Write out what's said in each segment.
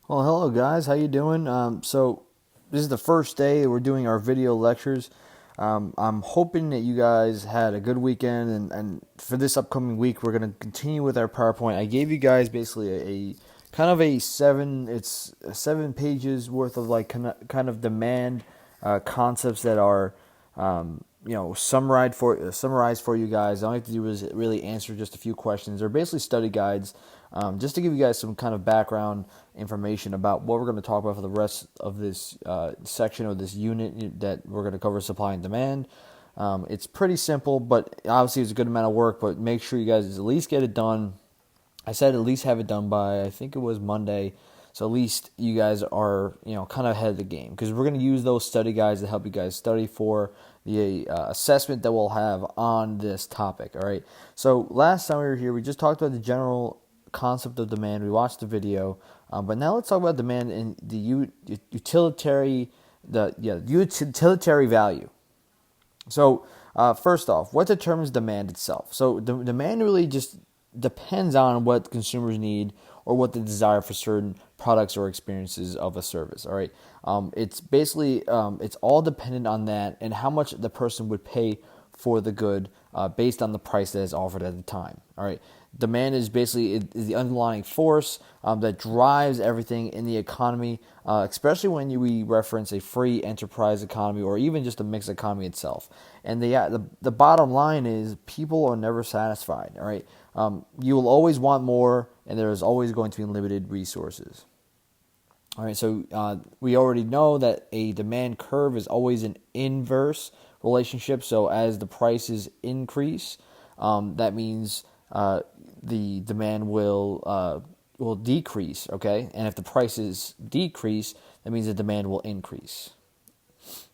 Well, hello guys, how you doing? So this is the first day that we're doing our video lectures. I'm hoping that you guys had a good weekend, and for this upcoming week, we're gonna continue with our PowerPoint. I gave you guys basically a kind of a seven pages worth of like kind of demand concepts that are summarized for you guys. All you have to do is really answer just a few questions. They're basically study guides, just to give you guys some kind of background information about what we're going to talk about for the rest of this section or this unit that we're going to cover supply and demand. It's pretty simple, but obviously it's a good amount of work. But make sure you guys at least get it done. I said at least have it done by, I think it was Monday. So at least you guys are, kind of ahead of the game, because we're going to use those study guides to help you guys study for the assessment that we'll have on this topic. All right. So last time we were here, we just talked about the general concept of demand. We watched the video, but now let's talk about demand in the utilitarian value. So, first off, what determines demand itself? So, the demand really just depends on what consumers need or what they desire for certain products or experiences of a service. All right, it's basically it's all dependent on that and how much the person would pay for the good based on the price that is offered at the time. All right, demand is basically the underlying force that drives everything in the economy, especially when we reference a free enterprise economy or even just a mixed economy itself. And the bottom line is people are never satisfied. All right, you will always want more, and there is always going to be limited resources. All right, so we already know that a demand curve is always an inverse relationship. So as the prices increase, that means the demand will decrease. Okay, and if the prices decrease, that means the demand will increase.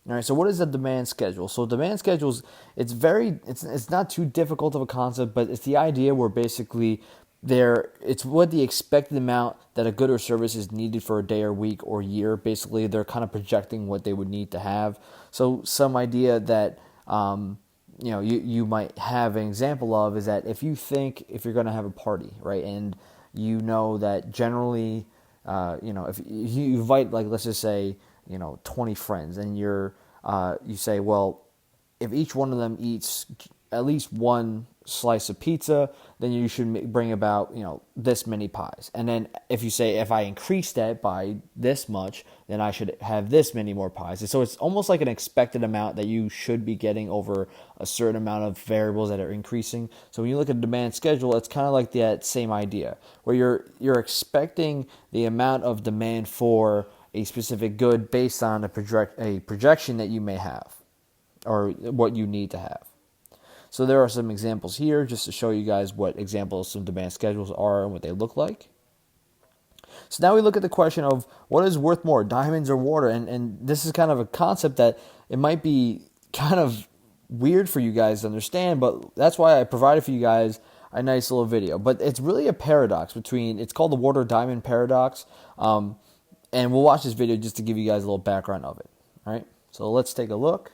All right. So what is the demand schedule? So demand schedules, it's not too difficult of a concept, but it's the idea where basically it's what the expected amount that a good or service is needed for a day or week or year. Basically, they're kind of projecting what they would need to have. So some idea that you might have an example of is that if you're going to have a party, right, and you know that generally, if you invite, like, let's just say, 20 friends, and you say, well, if each one of them eats at least one slice of pizza, then you should bring about, this many pies. And then if you say, if I increase that by this much, then I should have this many more pies. And so it's almost like an expected amount that you should be getting over a certain amount of variables that are increasing. So when you look at demand schedule, it's kind of like that same idea where you're expecting the amount of demand for a specific good based on a projection that you may have or what you need to have. So there are some examples here just to show you guys what examples some demand schedules are and what they look like. So now we look at the question of what is worth more, diamonds or water? And this is kind of a concept that it might be kind of weird for you guys to understand, but that's why I provided for you guys a nice little video. But it's really a paradox it's called the water diamond paradox. And we'll watch this video just to give you guys a little background of it. All right, so let's take a look.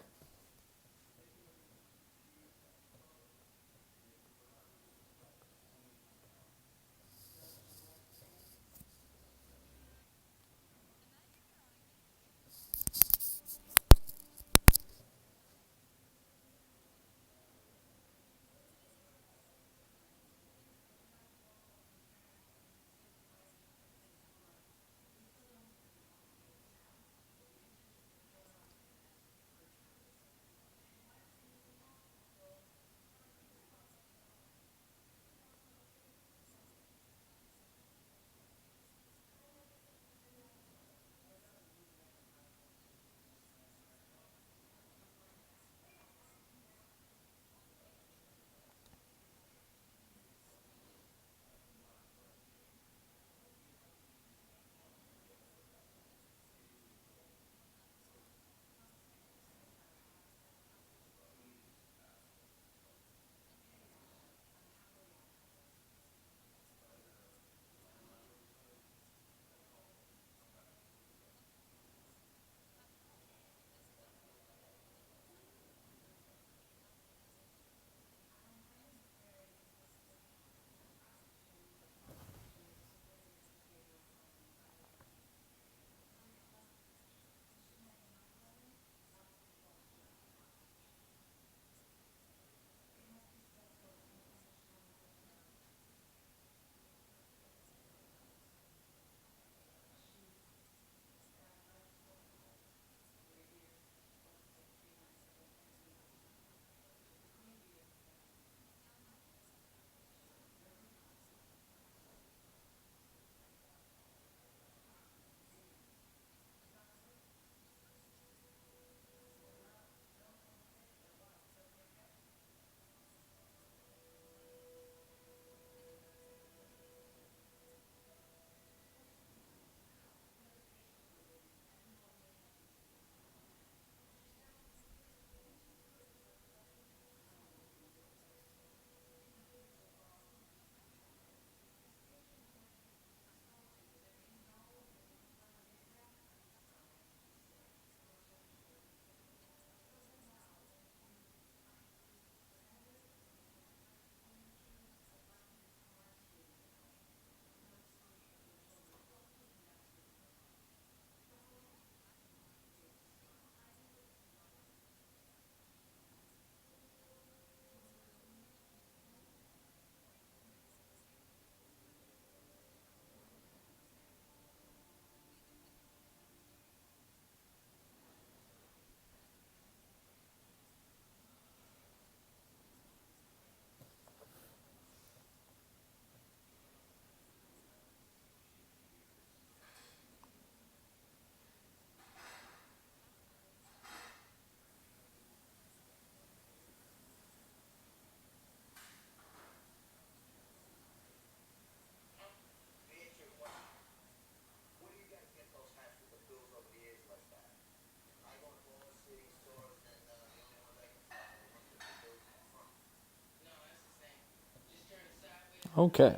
Okay.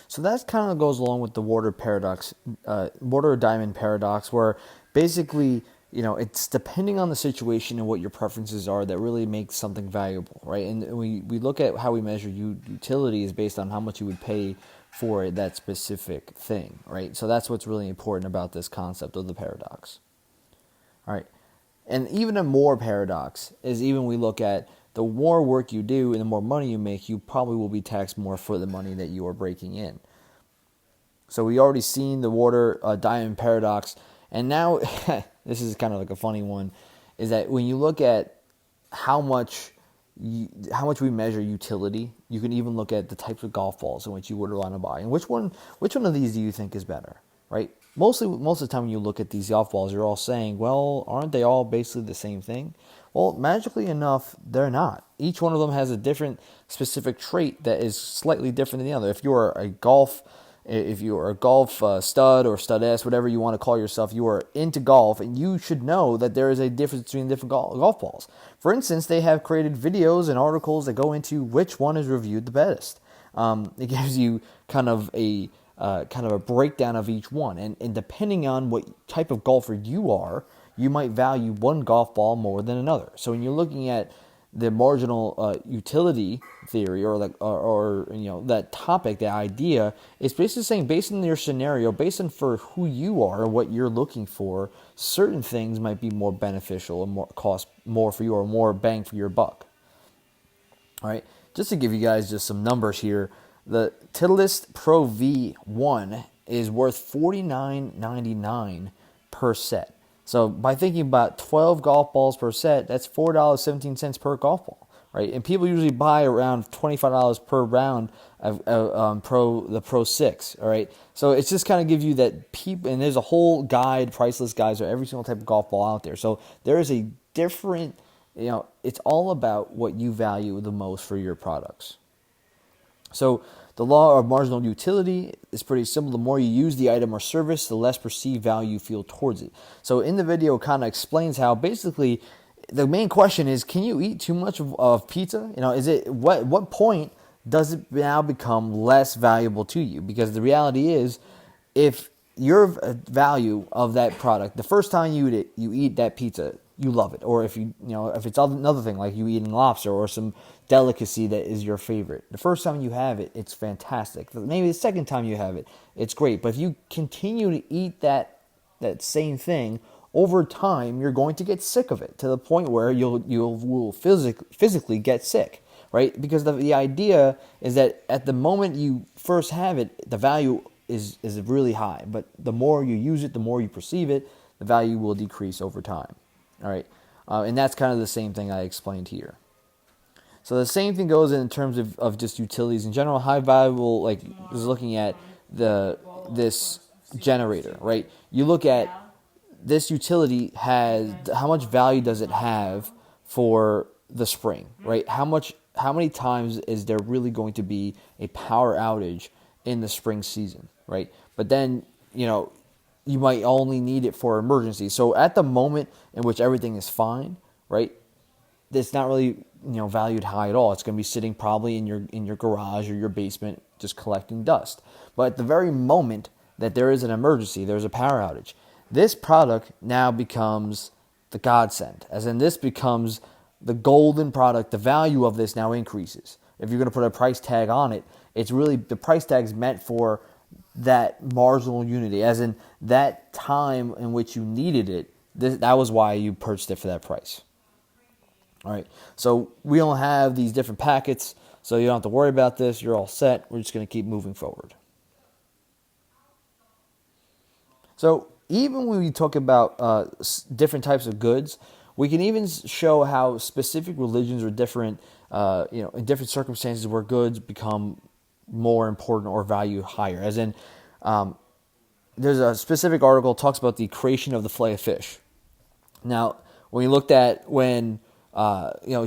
So that kind of goes along with the water paradox, water or diamond paradox, where basically, it's depending on the situation and what your preferences are that really makes something valuable, right? And we look at how we measure utility is based on how much you would pay for that specific thing, right? So that's what's really important about this concept of the paradox. All right. And even a more paradox is even we look at the more work you do and the more money you make, you probably will be taxed more for the money that you are breaking in. So we already seen the water diamond paradox, and now this is kind of like a funny one, is that when you look at how much we measure utility, you can even look at the types of golf balls in which you would want to buy, and which one of these do you think is better, right? Most of the time when you look at these golf balls, you're all saying, well, aren't they all basically the same thing? Well, magically enough, they're not. Each one of them has a different specific trait that is slightly different than the other. If you are a golf stud or studess, whatever you want to call yourself, you are into golf, and you should know that there is a difference between different golf balls. For instance, they have created videos and articles that go into which one is reviewed the best. It gives you kind of a breakdown of each one, and depending on what type of golfer you are, you might value one golf ball more than another. So when you're looking at the marginal utility theory, or that topic, that idea, it's basically saying, based on your scenario, based on for who you are and what you're looking for, certain things might be more beneficial and more cost more for you, or more bang for your buck. All right, just to give you guys just some numbers here, the Titleist Pro V1 is worth $49.99 per set. So by thinking about 12 golf balls per set, that's $4.17 per golf ball, right? And people usually buy around $25 per round of the Pro 6, all right? So it's just kind of gives you that people, and there's a whole guide, priceless guides for every single type of golf ball out there. So there is a different, it's all about what you value the most for your products. So the law of marginal utility is pretty simple. The more you use the item or service, the less perceived value you feel towards it. So in the video, it kind of explains how basically the main question is, can you eat too much of pizza? Is it what point does it now become less valuable to you? Because the reality is, if your value of that product, the first time you eat that pizza, you love it. Or if if it's another thing like you eating lobster or some delicacy that is your favorite, the first time you have it, it's fantastic. Maybe the second time you have it, it's great. But if you continue to eat that same thing over time, you're going to get sick of it to the point where you will physically get sick, right? Because the idea is that at the moment you first have it, the value is really high. But the more you use it, the more you perceive it, the value will decrease over time. All right, and that's kind of the same thing I explained here. So the same thing goes in terms of just utilities in general. High valuable, like is looking at this generator, right? You look at this utility has how much value does it have for the spring, right? How many times is there really going to be a power outage in the spring season, right? But then you might only need it for emergency. So at the moment in which everything is fine, right, it's not really valued high at all. It's going to be sitting probably in your garage or your basement just collecting dust. But at the very moment that there is an emergency, there's a power outage, this product now becomes the godsend. As in, this becomes the golden product. The value of this now increases. If you're going to put a price tag on it, it's really, the price tag is meant for that marginal unity, as in that time in which you needed it. That was why you purchased it for that price. All right, so we don't have these different packets, so you don't have to worry about this. You're all set. We're just going to keep moving forward. So even when we talk about different types of goods, we can even show how specific religions are different, in different circumstances where goods become more important or value higher. As in, there's a specific article that talks about the creation of the fillet of fish. Now, when you looked at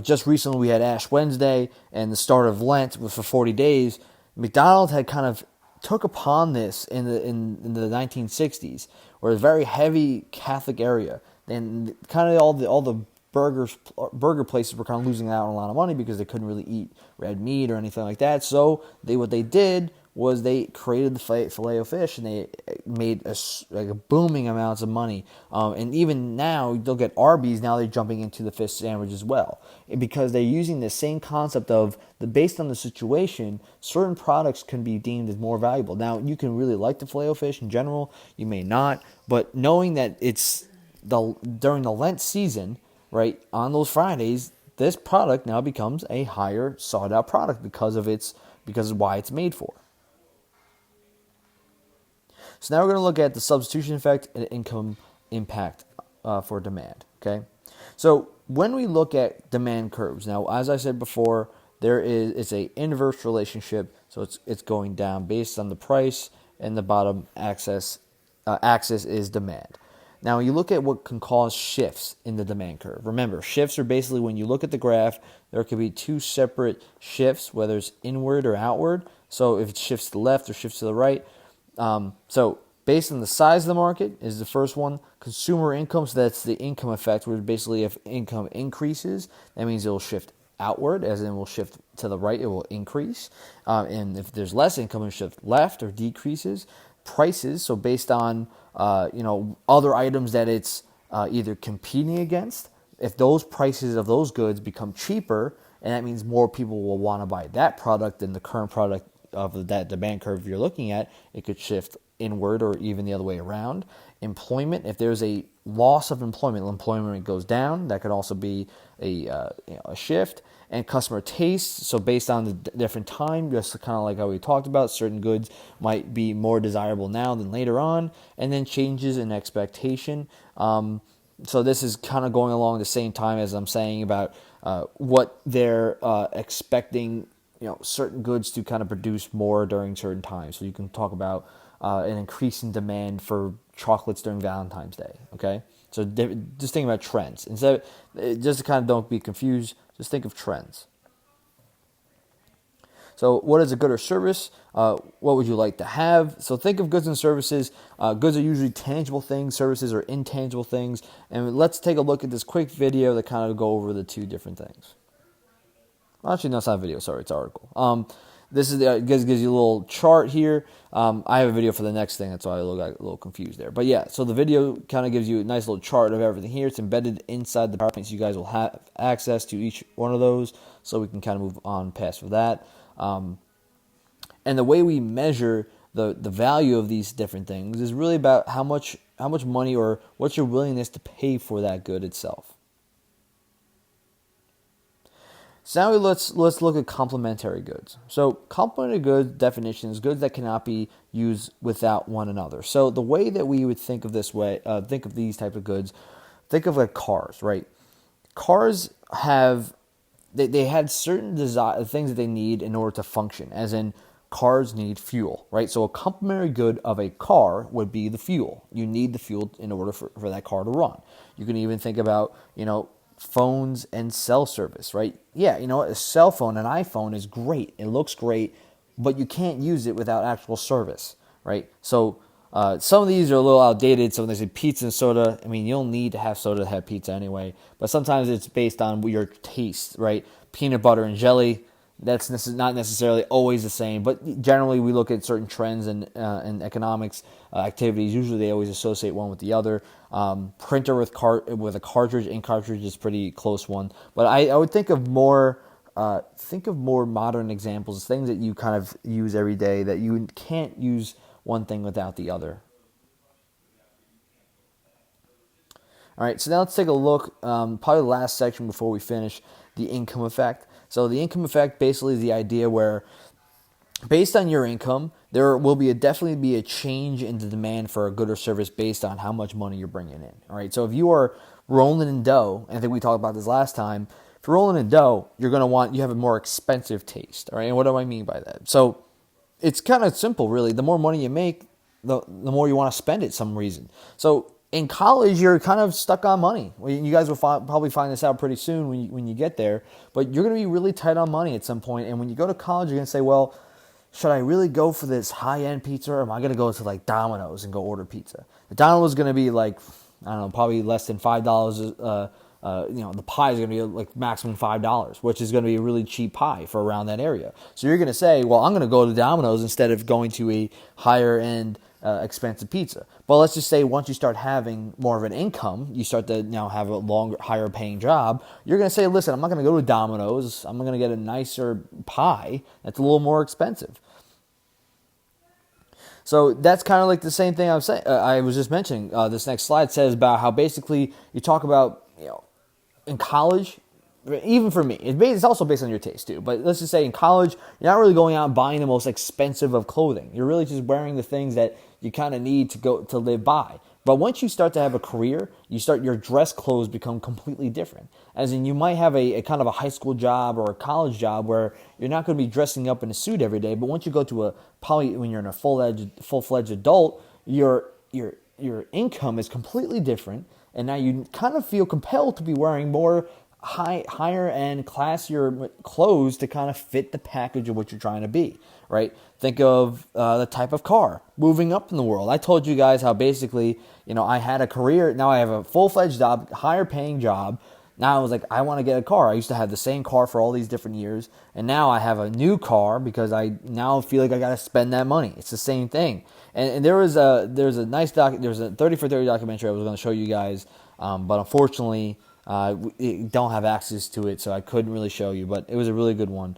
just recently we had Ash Wednesday and the start of Lent for 40 days, McDonald's had kind of took upon this in the 1960s, where it's a very heavy Catholic area, and kind of all the burger places were kind of losing out on a lot of money because they couldn't really eat red meat or anything like that. So what they did was they created the filet of fish, and they made a booming amounts of money. And even now, you'll get Arby's. Now they're jumping into the fish sandwich as well, because they're using the same concept of based on the situation, certain products can be deemed as more valuable. Now, you can really like the filet of fish in general. You may not, but knowing that it's during the Lent season, right, on those Fridays, this product now becomes a higher sought out product because of why it's made for. So now we're going to look at the substitution effect and income impact for demand. Okay, so when we look at demand curves, now as I said before, it's a inverse relationship. So it's going down based on the price, and the bottom axis is demand. Now you look at what can cause shifts in the demand curve. Remember, shifts are basically when you look at the graph, there could be two separate shifts, whether it's inward or outward. So if it shifts to the left or shifts to the right. So based on the size of the market is the first one. Consumer income, so that's the income effect, where basically if income increases, that means it will shift outward, as in it will shift to the right, it will increase. And if there's less income, it will shift left or decreases. Prices, so based on other items that it's either competing against, if those prices of those goods become cheaper, and that means more people will want to buy that product than the current product of that demand curve you're looking at, it could shift inward or even the other way around. Employment, if there's a loss of employment rate goes down, that could also be a shift. And customer taste, so based on the different time, just kind of like how we talked about, certain goods might be more desirable now than later on. And then changes in expectation. So this is kind of going along the same time as I'm saying about what they're expecting, certain goods to kind of produce more during certain times. So you can talk about an increasing demand for chocolates during Valentine's Day. Okay, so just think about trends instead. Just to kind of don't be confused. Just think of trends. So what is a good or service? What would you like to have? So think of goods and services. Goods are usually tangible things. Services are intangible things. And let's take a look at this quick video that kind of go over the two different things. Actually, no, it's not a video. Sorry, it's an article. This is gives you a little chart here. I have a video for the next thing. That's why I look a little confused there. But yeah, so the video kind of gives you a nice little chart of everything here. It's embedded inside the PowerPoint, so you guys will have access to each one of those. So we can kind of move on past for that. And the way we measure the value of these different things is really about how much money or what's your willingness to pay for that good itself. So now let's look at complementary goods. So complementary goods definition is goods that cannot be used without one another. So the way that we would think of these type of goods, think of like cars, right? Cars have they had certain things that they need in order to function, as in cars need fuel, right? So a complementary good of a car would be the fuel. You need the fuel in order for that car to run. You can even think about, phones and cell service, right? Yeah, a cell phone, an iPhone is great. It looks great, but you can't use it without actual service, right? So some of these are a little outdated. So when they say pizza and soda, you don't need to have soda to have pizza anyway. But sometimes it's based on your taste, right? Peanut butter and jelly, that's not necessarily always the same. But generally, we look at certain trends and economics activities. Usually, they always associate one with the other. Printer with a cartridge, ink cartridge is a pretty close one. But I would think of more modern examples, things that you kind of use every day that you can't use one thing without the other. All right, so now let's take a look, probably the last section before we finish, the income effect. So the income effect basically is the idea where based on your income, there will definitely be a change in the demand for a good or service based on how much money you're bringing in. All right, so if you are rolling in dough, and I think we talked about this last time, if you're rolling in dough, you have a more expensive taste. All right, and what do I mean by that? So it's kind of simple, really. The more money you make, the more you want to spend it some reason. So in college, you're kind of stuck on money. You guys will probably find this out pretty soon when you get there. But you're going to be really tight on money at some point. And when you go to college, you're going to say, well, should I really go for this high-end pizza, or am I going to go to like Domino's and go order pizza? The Domino's is going to be like, I don't know, probably less than $5 the pie is going to be like maximum $5, which is going to be a really cheap pie for around that area. So you're going to say, well, I'm going to go to Domino's instead of going to a higher end expensive pizza. But let's just say once you start having more of an income, you start to now have a longer, higher paying job. You're going to say, listen, I'm not going to go to Domino's. I'm going to get a nicer pie that's a little more expensive. So that's kind of like the same thing I was saying. I was just mentioning. This next slide says about how basically you talk about, in college, even for me, it's also based on your taste too. But let's just say in college, you're not really going out and buying the most expensive of clothing. You're really just wearing the things that you kind of need to live by. But once you start to have a career, your dress clothes become completely different. As in, you might have a kind of a high school job or a college job where you're not going to be dressing up in a suit every day. But once you go to when you're in a full-fledged adult, your income is completely different, and now you kind of feel compelled to be wearing more higher end, classier clothes to kind of fit the package of what you're trying to be, right? Think of the type of car moving up in the world. I told you guys how basically, I had a career. Now I have a full-fledged job, higher paying job. Now I was like, I want to get a car. I used to have the same car for all these different years, and now I have a new car because I now feel like I got to spend that money. It's the same thing. And there's a 30 for 30 documentary I was going to show you guys, but unfortunately, don't have access to it, so I couldn't really show you. But it was a really good one.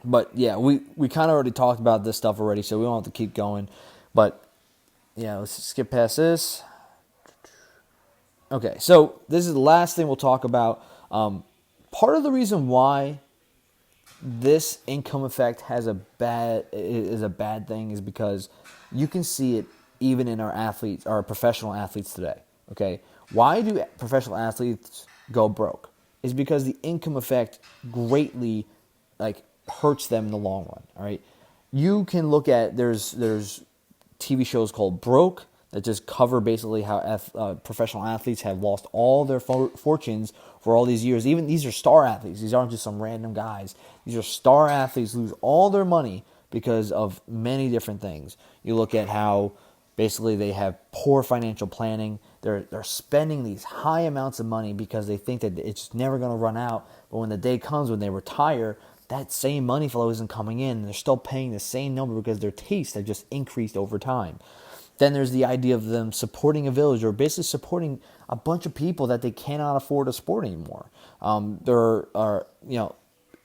But yeah, we kind of already talked about this stuff already, so we don't have to keep going. But yeah, let's skip past this. Okay, so this is the last thing we'll talk about. Part of the reason why this income effect is a bad thing is because you can see it even in our professional athletes today. Okay, why do professional athletes go broke? Is because the income effect greatly hurts them in the long run. All right, you can look at there's TV shows called Broke that just cover basically how professional athletes have lost all their fortunes for all these years. Even these are star athletes. These aren't just some random guys. These are star athletes lose all their money because of many different things. You look at how basically they have poor financial planning. They're spending these high amounts of money because they think that it's never going to run out. But when the day comes when they retire, that same money flow isn't coming in, and they're still paying the same number because their tastes have just increased over time. Then there's the idea of them supporting a village or basically supporting a bunch of people that they cannot afford to support anymore. There are,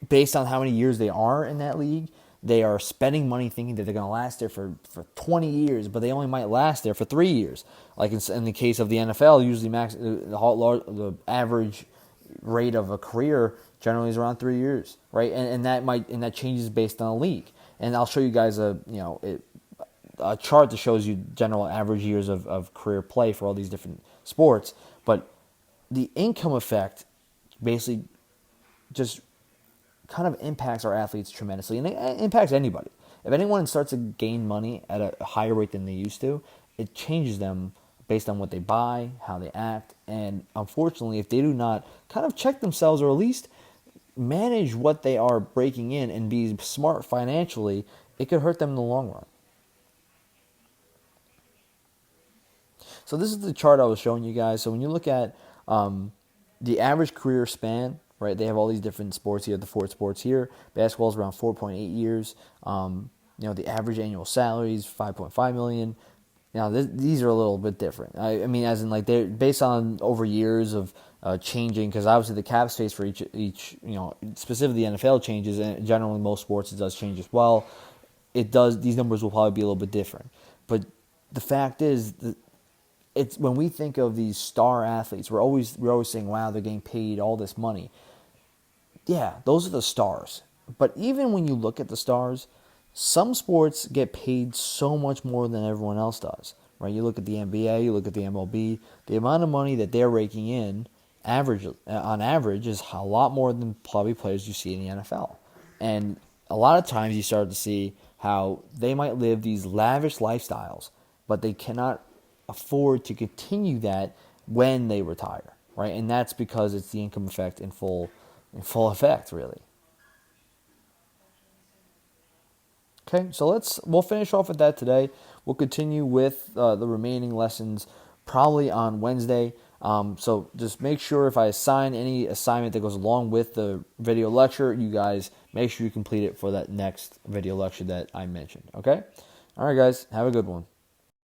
based on how many years they are in that league, they are spending money thinking that they're going to last there for 20 years, but they only might last there for 3 years. Like in the case of the NFL, usually the average rate of a career generally is around 3 years, right? And that changes based on the league. And I'll show you guys a chart that shows you general average years of career play for all these different sports. But the income effect basically just kind of impacts our athletes tremendously, and it impacts anybody. If anyone starts to gain money at a higher rate than they used to, it changes them based on what they buy, how they act, and unfortunately, if they do not kind of check themselves or at least manage what they are breaking in and be smart financially, it could hurt them in the long run. So this is the chart I was showing you guys. So when you look at the average career span, right, they have all these different sports here, the 4 sports here. Basketball is around 4.8 years. The average annual salary is $5.5 million. Now, these are a little bit different. I mean, as in they're based on over years of changing, because obviously the cap space for each specifically the NFL changes, and generally most sports it does change as well. These numbers will probably be a little bit different. But the fact is that it's when we think of these star athletes, we're always saying, wow, they're getting paid all this money. Yeah, those are the stars. But even when you look at the stars, some sports get paid so much more than everyone else does, right? You look at the NBA, you look at the MLB, the amount of money that they're raking in, on average, is a lot more than probably players you see in the NFL. And a lot of times you start to see how they might live these lavish lifestyles, but they cannot afford to continue that when they retire, right? And that's because it's the income effect in full effect, really. Okay, so we'll finish off with that today. We'll continue with the remaining lessons probably on Wednesday. So just make sure if I assign any assignment that goes along with the video lecture, you guys make sure you complete it for that next video lecture that I mentioned. Okay? All right, guys. Have a good one.